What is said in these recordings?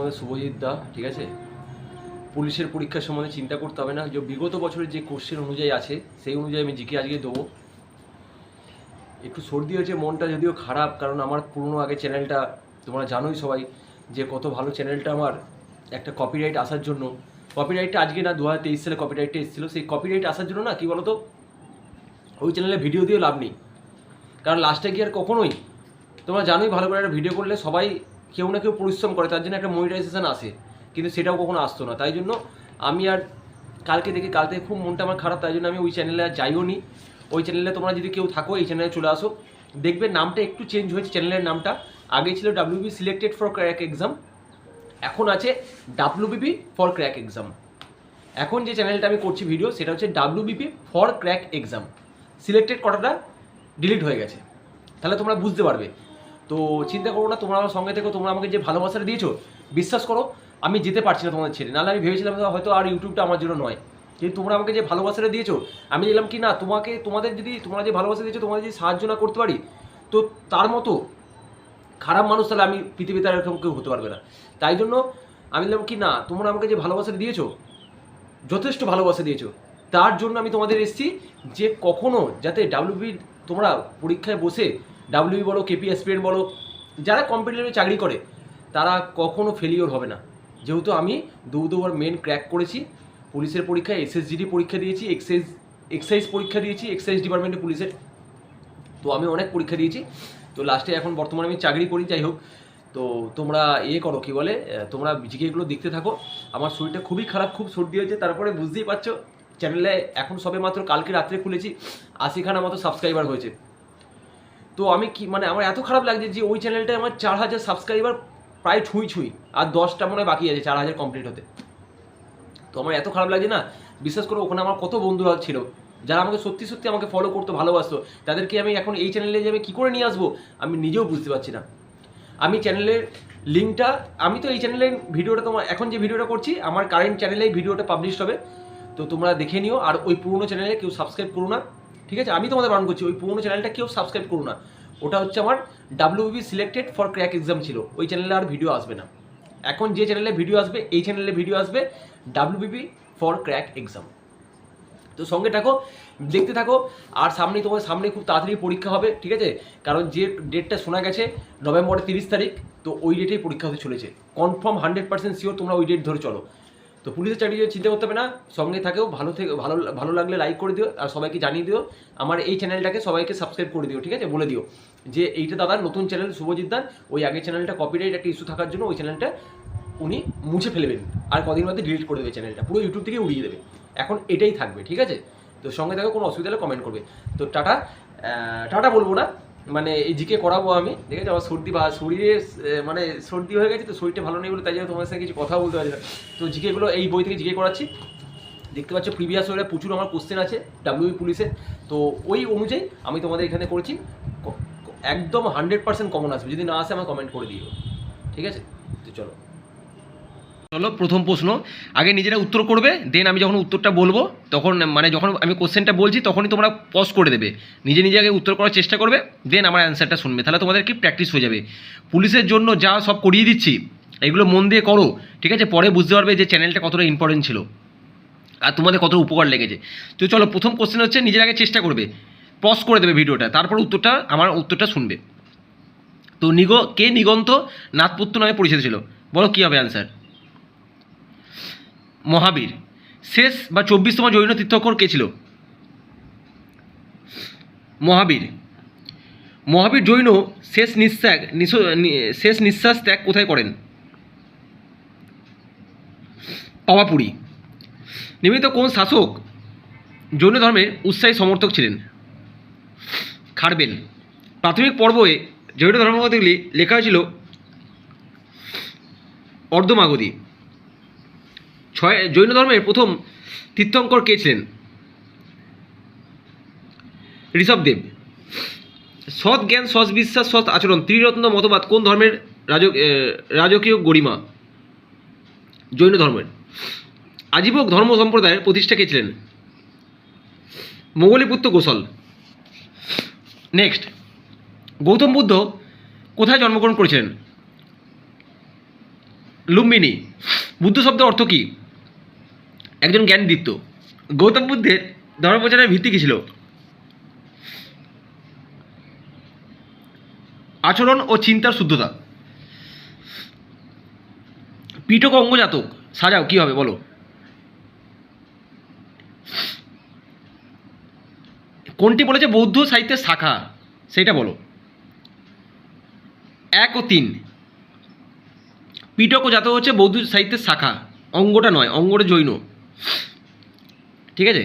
তোমাদের শুভজিৎ দা, ঠিক আছে? পুলিশের পরীক্ষার সম্বন্ধে চিন্তা করতে হবে না, যে বিগত বছরের যে কোশ্চেন অনুযায়ী আছে সেই অনুযায়ী আমি জিকে আজকে দেবো। একটু সর্দি হয়েছে, মনটা যদিও খারাপ, কারণ আমার পুরনো আগে চ্যানেলটা তোমরা জানোই সবাই যে কত ভালো চ্যানেলটা আমার। একটা কপিরাইট আসার জন্য, কপিরাইটটা আজকে না 2023 সালে কপিরাইটটা এসেছিলো, সেই কপিরাইট আসার জন্য না কী বলো তো, ওই চ্যানেলে ভিডিও দিয়ে লাভ নেই। কারণ লাস্টে গিয়ে আর কখনোই তোমরা জানোই ভালো করে একটা ভিডিও করলে সবাই কেউ না কেউ পরিশ্রম করে, তার জন্য একটা মনিটাইজেশন আসে, কিন্তু সেটাও কখনো আসতো না। তাই জন্য আমি আর কাল থেকে খুব মনটা আমার খারাপ, তাই জন্য আমি ওই চ্যানেলে আর যাইও নি। ওই চ্যানেলে তোমরা যদি কেউ থাকো এই চ্যানেলে চলে আসো, দেখবে নামটা একটু চেঞ্জ হয়েছে চ্যানেলের নামটা। আগে ছিল WBP selected for crack exam, এখন আছে WBP ফর ক্র্যাক এক্সাম। এখন যে চ্যানেলটা আমি করছি ভিডিও সেটা হচ্ছে WBP for crack exam. Selected কটাটা ডিলিট হয়ে গেছে, তাহলে তোমরা বুঝতে পারবে। তো চিন্তা করো না, তোমরা আমার সঙ্গে থেকো, তোমরা আমাকে যে ভালোবাসাটা দিয়েছো, বিশ্বাস করো আমি যেতে পারছি না তোমাদের ছেড়ে। নাহলে আমি ভেবেছিলাম হয়তো আর ইউটিউবটা আমার জন্য নয়, কিন্তু তোমরা আমাকে যে ভালোবাসাটা দিয়েছো, আমি দেখলাম কি না তোমরা যে ভালোবাসা দিয়েছো, তোমাদের যদি সাহায্য না করতে পারি, তো তার মতো খারাপ মানুষ তাহলে আমি পৃথিবীতে আর এরকম কেউ হতে পারবে না। তাই জন্য আমি দেখলাম কি না, তোমরা আমাকে যে ভালোবাসাটা দিয়েছো, যথেষ্ট ভালোবাসা দিয়েছো, তার জন্য আমি তোমাদের এসেছি যে কখনো যাতে WBP তোমরা পরীক্ষায় বসে, WBP বলো, KP অ্যাসপিরেন্ট বলো, যারা কম্পিটিটিভে চাকরি করে তারা কখনো ফেলিওর হবে না। যেহেতু আমি দুবার মেন ক্র্যাক করেছি, পুলিশের পরীক্ষায় SSGD পরীক্ষা দিয়েছি, এক্সাইজ পরীক্ষা দিয়েছি, এক্সাইজ ডিপার্টমেন্টে পুলিশের। তো আমি অনেক পরীক্ষা দিয়েছি, তো লাস্টে এখন বর্তমানে আমি চাকরি করি। যাই হোক, তো তোমরা করো, কি বলে, তোমরা জিকেগুলো দেখতে থাকো। আমার শরীরটা খুবই খারাপ, খুব সর্দি হয়েছে, তারপরে বুঝতেই পারছো চ্যানেলে এখন সবে মাত্র কালকে রাত্রে খুলেছি, 80খানা মতো সাবস্ক্রাইবার হয়েছে। তো আমি কি মানে আমার এত খারাপ লাগছে যে ওই চ্যানেলটায় আমার 4000 সাবস্ক্রাইবার প্রায় ছুঁই, আর 10টা মনে হয় বাকি আছে 4000 কমপ্লিট হতে। তো আমার এত খারাপ লাগছে না, বিশ্বাস করো ওখানে আমার কত বন্ধুরা ছিল যারা আমাকে সত্যি সত্যি আমাকে ফলো করতো, ভালোবাসতো, তাদেরকে আমি এখন এই চ্যানেলে যে আমি কী করে নিয়ে আসবো আমি নিজেও বুঝতে পারছি না। আমি চ্যানেলের লিঙ্কটা, আমি তো এই চ্যানেলের ভিডিওটা, তোমার এখন যে ভিডিওটা করছি আমার কারেন্ট চ্যানেলেই ভিডিওটা পাবলিশ হবে, তো তোমরা দেখে নিও। আর ওই পুরোনো চ্যানেলে কেউ সাবস্ক্রাইব করো না, ঠিক আছে? আমি তোমাদের বারণ করছি, ওই পুরোনো চ্যানেলটা কেউ সাবস্ক্রাইব করো না। ওটা হচ্ছে আমার WBP selected for crack exam ছিল, ওই চ্যানেলে আর ভিডিও আসবে না। এখন যে চ্যানেলে ভিডিও আসবে, এই চ্যানেলে ভিডিও আসবে WBP ফর ক্র্যাক এক্সাম। তো সঙ্গে থাকো, দেখতে থাকো। আর তোমার সামনে খুব তাড়াতাড়ি পরীক্ষা হবে, ঠিক আছে? কারণ যে ডেটটা শোনা গেছে নভেম্বরের 30 তারিখ, তো ওই ডেটেই পরীক্ষা হতে চলেছে, কনফার্ম 100% শিওর। তোমরা ওই ডেট ধরে চলো। তো পুলিশের চাকরি চিন্তা করতে হবে না, সঙ্গে থাকেও, ভালো লাগলে লাইক করে দিও, আর সবাইকে জানিয়ে দিও আমার এই চ্যানেলটাকে, সবাইকে সাবস্ক্রাইব করে দিও, ঠিক আছে? বলে দিও যে এইটা দাদার নতুন চ্যানেল শুভজিৎ দার, ওই আগের চ্যানেলটা কপিরাইট একটা ইস্যু থাকার জন্য ওই চ্যানেলটা উনি মুছে ফেলবেন, আর কদিন মধ্যে ডিলিট করে দেবে চ্যানেলটা, পুরো ইউটিউব থেকে উড়িয়ে দেবে। এখন এটাই থাকবে, ঠিক আছে? তো সঙ্গে থাকো, কোনো অসুবিধা হলে কমেন্ট করবে। তো টাটা বলবো না, মানে এই জিকে করাবো আমি, ঠিক আছে? আমার শরীরে মানে সর্দি হয়ে গেছে, তো শরীরটা ভালো নেই বলে তাই জন্য তোমার সঙ্গে কিছু কথা বলতে পারছি না। তো জিকেগুলো এই বই থেকে জিকে করাচ্ছি, দেখতে পাচ্ছ প্রিভিয়াস ইয়ারে প্রচুর আমার কোশ্চেন আছে WBP পুলিশের, তো ওই অনুযায়ী আমি তোমাদের এখানে করেছি। একদম 100% কমন আসবে, যদি না আসে আমার কমেন্ট করে দিও, ঠিক আছে? তো চলো প্রথম প্রশ্ন, আগে নিজেরা উত্তর করবে, দেন আমি যখন উত্তরটা বলবো তখন, মানে যখন আমি কোশ্চেনটা বলছি তখনই তোমরা পজ করে দেবে, নিজে আগে উত্তর করার চেষ্টা করবে, দেন আমার অ্যান্সারটা শুনবে, তাহলে তোমাদের কি প্র্যাকটিস হয়ে যাবে। পুলিশের জন্য যা সব করিয়ে দিচ্ছি এগুলো মন দিয়ে করো, ঠিক আছে? পরে বুঝতে পারবে যে চ্যানেলটা কতটা ইম্পর্টেন্ট ছিল আর তোমাদের কতটা উপকার লেগেছে। তো চলো, প্রথম কোশ্চেন হচ্ছে, নিজের আগে চেষ্টা করবে, পজ করে দেবে ভিডিওটা, তারপর আমার উত্তরটা শুনবে। তো কে নিগন্ত নাথপুত্র নামে পরিচিত ছিল? বলো কী হবে অ্যান্সার? মহাবীর। শেষ বা 24তম জৈন তীর্থঙ্কর কে ছিল? মহাবীর জৈন শেষ নিঃশ্বাস ত্যাগ কোথায় করেন? পাওয়াপুরী। নিম্নলিখিত কোন শাসক জৈন ধর্মের উৎসাহী সমর্থক ছিলেন? খারবেল। প্রাথমিক পর্বে জৈন ধর্মগ্রন্থগুলি লেখা হয়েছিল অর্ধমাগধী। জৈন ধর্মের প্রথম তীর্থঙ্কর কে ছিলেন? ঋষভদেব। সৎ জ্ঞান, সৎ বিশ্বাস, সৎ আচরণ, ত্রিরত্ন মতবাদ কোন ধর্মের রাজকীয় গরিমা? জৈন ধর্মের। আজীবক ধর্ম সম্প্রদায়ের প্রতিষ্ঠা কে ছিলেন? মোগলীপুত্র গোসল। নেক্সট, গৌতম বুদ্ধ কোথায় জন্মগ্রহণ করেছিলেন? লুম্বিনী, বুদ্ধ শব্দের অর্থ কী? একজন জ্ঞানদীপ্ত। গৌতম বুদ্ধের ধর্মপ্রচারের ভিত্তি কী ছিল? আচরণ ও চিন্তার শুদ্ধতা। পিটক অঙ্গজাতক সাজাও কী হবে বলো? কোনটি বলেছে বৌদ্ধ সাহিত্যের শাখা সেইটা বলো। 1 ও 3। পিটক ও জাতক হচ্ছে বৌদ্ধ সাহিত্যের শাখা, অঙ্গটা নয়, অঙ্গটা জৈন। ঠিক আছে।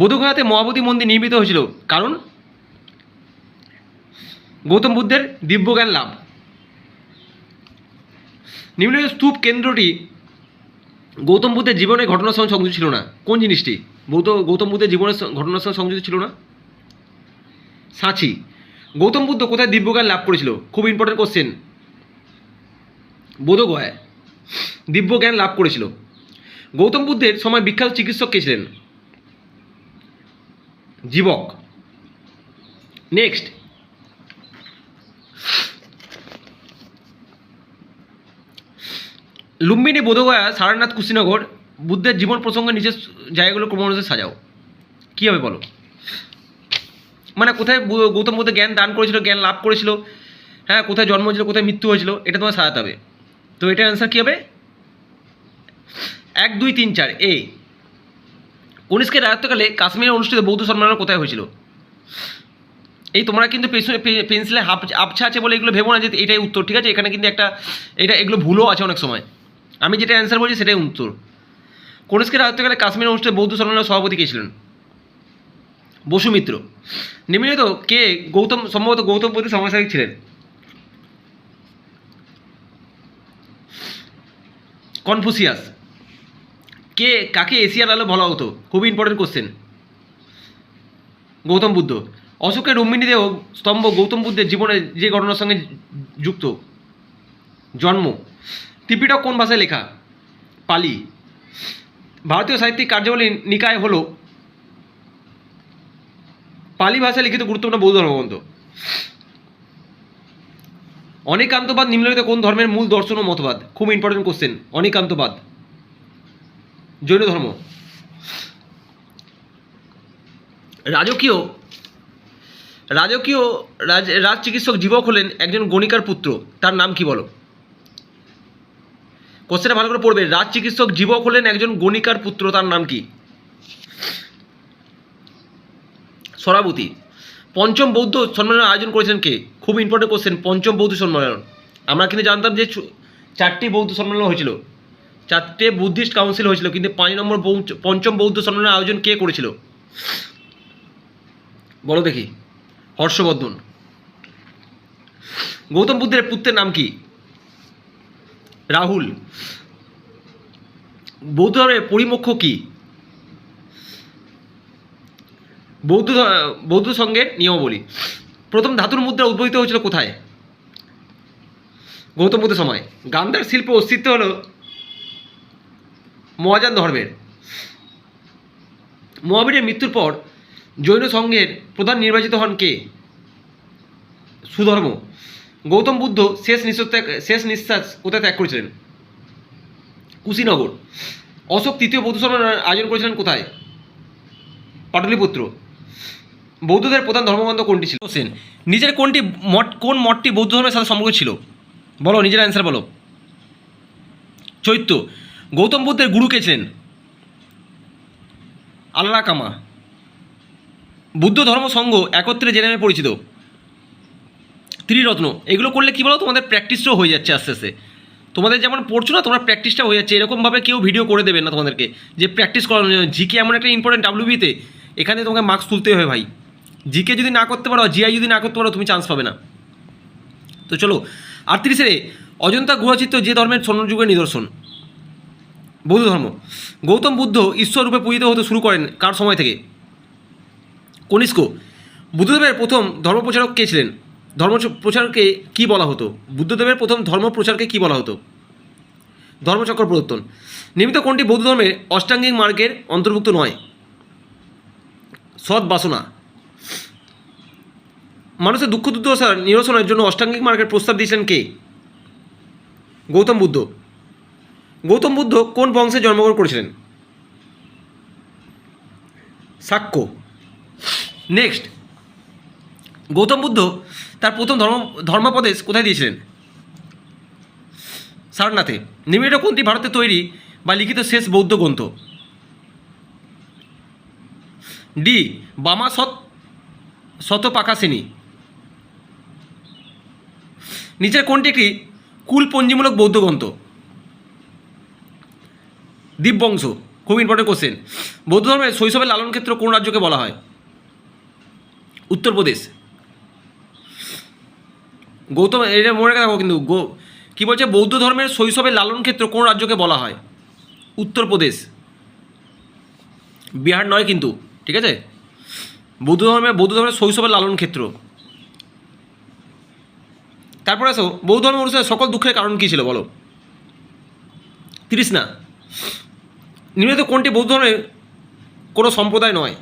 বোধগয়াতে মহাবোধি মন্দির নির্মিত হয়েছিল কারণ গৌতম বুদ্ধের দিব্যজ্ঞান লাভ। নিম্নলিখিত স্তূপ কেন্দ্রটি গৌতম বুদ্ধের জীবনের ঘটনার সঙ্গে সংযুক্ত ছিল না। কোন জিনিসটি গৌতম বুদ্ধের জীবনের ঘটনার সঙ্গে সংযুক্ত ছিল না? সাঁচি। গৌতম বুদ্ধ কোথায় দিব্যজ্ঞান লাভ করেছিল? খুব ইম্পর্টেন্ট কোশ্চেন। বোধগয়ায় দিব্যজ্ঞান লাভ করেছিল। গৌতম বুদ্ধের সময় বিখ্যাত চিকিৎসক কে ছিলেন? জীবক। নেক্সট, লুম্বিনী, বোধগয়া, সারনাথ, কুশীনগর বুদ্ধের জীবন প্রসঙ্গে নিচের জায়গাগুলো ক্রমানুসারে সাজাও। কী হবে বলো? মানে কোথায় গৌতম বুদ্ধ জ্ঞান দান করেছিল, জ্ঞান লাভ করেছিল, হ্যাঁ, কোথায় জন্ম হয়েছিল, কোথায় মৃত্যু হয়েছিল, এটা তোমার সাজাতে হবে। তো এটার অ্যান্সার কী হবে? 1, 2, 3, 4 এ। কনিষ্কের রাজত্বকালে কাশ্মীরে অনুষ্ঠিত বৌদ্ধ সম্মেলন কোথায় হয়েছিল? এই তোমরা কিন্তু পেন্সিলে আবছা আছে বলে এগুলো ভেবো না যে এটাই উত্তর, ঠিক আছে? এখানে কিন্তু এগুলো ভুলও আছে অনেক সময়। আমি যেটা অ্যান্সার বলছি সেটাই উত্তর। কনিষ্কের রাজত্বকালে কাশ্মীরে অনুষ্ঠিত বৌদ্ধ সম্মেলনের সভাপতি কে ছিলেন? বসুমিত্র। নিম্নলিখিত কে সম্ভবত গৌতম বুদ্ধের সমসাময়িক ছিলেন? কনফুসিয়াস। কাকে এশিয়ার আলো বলা হতো? খুবই ইম্পর্টেন্ট কোশ্চেন। গৌতম বুদ্ধ। অশোকের রুম্মিনী দেহ স্তম্ভ গৌতম বুদ্ধের জীবনের যে ঘটনার সঙ্গে যুক্ত? জন্ম। ত্রিপিটক কোন ভাষায় লেখা? পালি। ভারতীয় সাহিত্যিক কার্যাবলী নিকায় হল পালি ভাষায় লিখিত গুরুত্বপূর্ণ বৌদ্ধ ধর্মগ্রন্থ। অনিকান্তবাদ নিম্নলিখিত কোন ধর্মের মূল দর্শন ও মতবাদ? খুব ইম্পর্টেন্ট কোশ্চেন। অনিকান্তবাদ জৈন ধর্ম। রাজ চিকিৎসক জীবক হলেন একজন গণিকার পুত্র, তার নাম কি বলো? কোশ্চেনটা ভালো করে পড়বে। রাজ চিকিৎসক জীবক হলেন একজন গণিকার পুত্র, তার নাম কি? সরাবতী। পঞ্চম বৌদ্ধ সম্মেলনের আয়োজন করেছেন কে? খুব ইম্পর্টেন্ট কোশ্চেন। পঞ্চম বৌদ্ধ সম্মেলন, আমরা কিন্তু জানতাম যে 4টি বৌদ্ধ সম্মেলন হয়েছিল, 4টে বুদ্ধিস্ট কাউন্সিল হয়েছিল, কিন্তু 5 নম্বর পঞ্চম বৌদ্ধ সম্মেলনের আয়োজন কে করেছিল বলো দেখি? হর্ষবর্ধন। গৌতম বুদ্ধের পুত্রের নাম কি? রাহুল। বৌদ্ধ ধর্মের পরিমোক্ষ কি? বৌদ্ধ সংঘের নিয়মাবলী। প্রথম ধাতুর মুদ্রা উদ্ভূত হয়েছিল কোথায়? গৌতম বুদ্ধের সময়। গান্ধার শিল্প অস্তিত্ব হল মহাযান ধর্মের। মহাবীরের মৃত্যুর পর জৈন সংঘের প্রধান নির্বাচিত হন কে? সুধর্ম। গৌতম বুদ্ধ শেষ নিঃশ্বাস কোথায় ত্যাগ করেছিলেন? কুশীনগর। অশোক তৃতীয় বৌদ্ধ সম্মেলন আয়োজন করেছিলেন কোথায়? পাটলিপুত্র। বৌদ্ধদের প্রধান ধর্মগ্রন্থ কোনটি ছিল? নিজের কোন মঠটি বৌদ্ধ ধর্মের সাথে সম্পর্ক ছিল বলো? নিজের অ্যান্সার বলো। চৈত্য। গৌতম বুদ্ধের গুরু কে ছিলেন? আল্লাকামা। বুদ্ধ ধর্ম সংঘ একত্রে যে নামে পরিচিত? ত্রিরত্ন। এগুলো করলে কি বলো, তোমাদের প্র্যাকটিসটাও হয়ে যাচ্ছে আস্তে আস্তে। তোমাদের যেমন পড়ছো না, তোমরা প্র্যাকটিসটা হয়ে যাচ্ছে। এরকমভাবে কেউ ভিডিও করে দেবে না তোমাদেরকে যে প্র্যাকটিস করানোর জন্য। জিকে এমন একটা ইম্পর্টেন্ট ডাব্লিউবিতে, এখানে তোমাকে মার্কস তুলতে হবে ভাই। জিকে যদি না করতে পারো, জিআই যদি না করতে পারো, তুমি চান্স পাবে না। তো চলো 38 অজন্তা গুহাচিত্র যে ধর্মের স্বর্ণযুগের নিদর্শন? বৌদ্ধ ধর্ম। গৌতম বুদ্ধ ঈশ্বর রূপে পূজিত হতে শুরু করেন কার সময় থেকে? কনিষ্ক। বুদ্ধদেবের প্রথম ধর্মপ্রচারক কে ছিলেন? ধর্মপ্রচারকে কি বলা হতো? বুদ্ধদেবের প্রথম ধর্মপ্রচারকে কি বলা হতো? ধর্মচক্র প্রবর্তন। নির্মিত কোনটি বৌদ্ধ ধর্মের অষ্টাঙ্গিক মার্গের অন্তর্ভুক্ত নয়? সৎ বাসনা। মানুষের দুঃখ দুর্দশা নিরসনের জন্য অষ্টাঙ্গিক মার্গের প্রস্তাব দিয়েছিলেন কে? গৌতম বুদ্ধ। গৌতম বুদ্ধ কোন বংশে জন্মগ্রহণ করেছিলেন? শাক্য। নেক্সট, গৌতম বুদ্ধ তার প্রথম ধর্মোপদেশ কোথায় দিয়েছিলেন? সারনাথে। নিম্নলিখিত কোনটি ভারতে তৈরি বা লিখিত শেষ বৌদ্ধ গ্রন্থ? ডি বামা শতপাকাসিনী। নিচের কোনটি একটি কুলপঞ্জিমূলক বৌদ্ধ গ্রন্থ? দীপবংশ। খুব ইম্পর্টেন্ট কোশ্চেন। বৌদ্ধ ধর্মের শৈশবের লালন ক্ষেত্র কোন রাজ্যকে বলা হয়? উত্তরপ্রদেশ। গৌতম, এটা মনে রাখবো কিন্তু কি বলছে, বৌদ্ধ ধর্মের শৈশবের লালন ক্ষেত্র কোন রাজ্যকে বলা হয়? উত্তরপ্রদেশ, বিহার নয় কিন্তু, ঠিক আছে? বৌদ্ধ ধর্মের শৈশবের লালন ক্ষেত্র। তারপরে আসো, বৌদ্ধ ধর্মের অনুসারে সকল দুঃখের কারণ কী ছিল বলো? তৃষ্ণা। নিম্নলিখিত কোনটি বৌদ্ধ ধর্মের কোনো সম্প্রদায় নয়?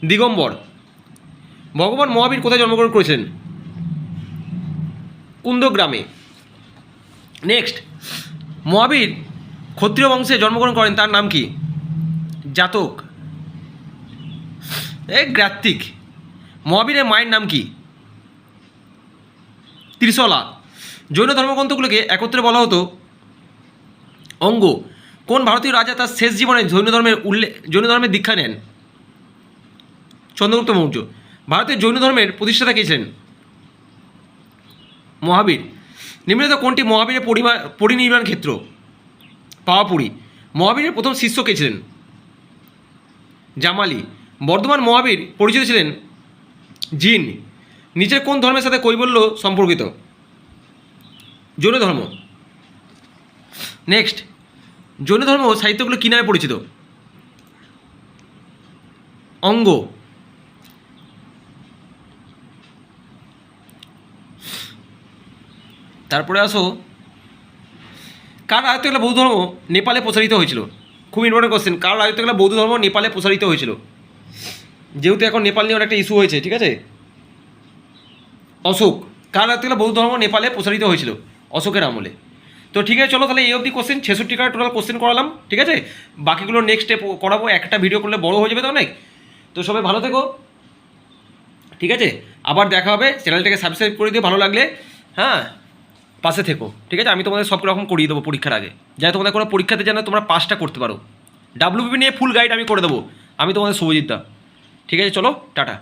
দিগম্বর। ভগবান মহাবীর কোথায় জন্মগ্রহণ করেছিলেন? কুন্দগ্রামে। নেক্সট, মহাবীর ক্ষত্রিয় বংশে জন্মগ্রহণ করেন, তার নাম কি? জাতক। গ্রাত্তিক। মহাবীরের মায়ের নাম কি? ত্রিশলা। জৈন ধর্মগ্রন্থগুলোকে একত্রে বলা হতো অঙ্গ। কোন ভারতীয় রাজা তার শেষ জীবনে জৈন ধর্মের দীক্ষা নেন? চন্দ্রগুপ্ত মৌর্য। ভারতের জৈন ধর্মের প্রতিষ্ঠাতা কে ছিলেন? মহাবীর। নিম্নলিখিত কোনটি মহাবীরের পরিনির্বাণ ক্ষেত্র? পাওয়াপুরী। মহাবীরের প্রথম শিষ্য কে ছিলেন? জামালি। বর্ধমান মহাবীর পরিচিত ছিলেন জিন। নিচের কোন ধর্মের সাথে কৈবল্য সম্পর্কিত? জৈন ধর্ম। নেক্সট, জৈন ধর্ম সাহিত্যগুলো কী নামে পরিচিত? অঙ্গ। তারপরে আসো, কার রাজত্বকালে বৌদ্ধ ধর্ম নেপালে প্রসারিত হয়েছিল? খুব ইম্পর্টেন্ট কোশ্চেন। কার রাজত্বকালে বৌদ্ধ ধর্ম নেপালে প্রসারিত হয়েছিল? যেহেতু এখন নেপাল নিয়ে অনেকটা ইস্যু হয়েছে, ঠিক আছে? অশোক। কার রাজত্বকালে বৌদ্ধ ধর্ম নেপালে প্রসারিত হয়েছিল? অশোকের আমলে। তো ঠিক আছে, চলো তাহলে এই অবধি কোশ্চেন, 66টা টোটাল কোশ্চেন করালাম, ঠিক আছে? বাকিগুলো নেক্সট স্টেপ করাবো, একটা ভিডিও করলে বড় হয়ে যাবে তো অনেক। তো সবাই ভালো থেকো, ঠিক আছে? আবার দেখা হবে। চ্যানেলটাকে সাবস্ক্রাইব করে দিও ভালো লাগলে, হ্যাঁ, পাশে থেকো, ঠিক আছে? আমি তোমাদের সব রকম করিয়ে দেবো পরীক্ষার আগে, যাতে তোমাদের কোনো পরীক্ষাতে যেন তোমরা পাসটা করতে পারো। ডাব্লিউবিপি নিয়ে ফুল গাইড আমি করে দেবো, আমি তোমাদের শুভজিৎ দা, ঠিক আছে? চলো, টাটা।